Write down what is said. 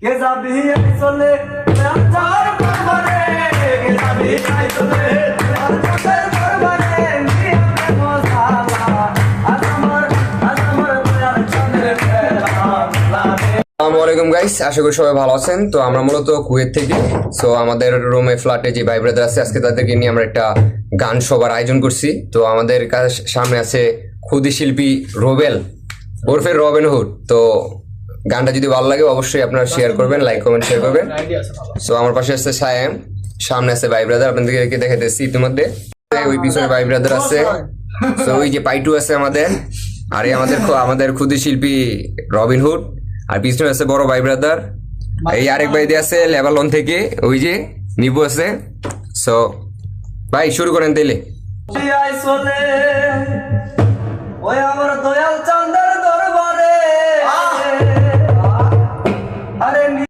কে যাবি এই চলে আর চার বারে কে যাবি এই চলে আর চার বারে নিয়ে মশালা আজ আমার দয়াল চাঁদের খেলা লাগে। আসসালামু আলাইকুম গাইস, আশা করি সবাই ভালো আছেন। তো আমরা মূলত কুয়েত থেকে, সো আমাদের রুমে ফ্ল্যাটে যে ভাই ব্রাদার আছে, আজকে তাদেরকে নিয়ে আমরা একটা গান সভার আয়োজন করছি। তো আমাদের সামনে আছে খুদে শিল্পী রোবেল ওরফে রবিনহুড। তো গানটা যদি ভালো লাগে অবশ্যই আপনারা শেয়ার করবেন, লাইক কমেন্ট শেয়ার করবেন। সো আমার পাশে আছে সায়েম, সামনে আছে ভাই ব্রাদার, আপনাদেরকে দেখাইতেছি ইতিমধ্যে। ওই পিছনে ভাই ব্রাদার আছে, তো ওই যে পাইটু আছে আমাদের, আর এই আমাদের খুদে শিল্পী রবিনহুড, আর পিছনে আছে বড় ভাই ব্রাদার। এই আরেক ভাই দিয়ে আছে লেবানন থেকে, ওই যে নিবু আছে। সো ভাই শুরু করেন তাইলে। আই চলে ওই আমার দয়াল চাঁদের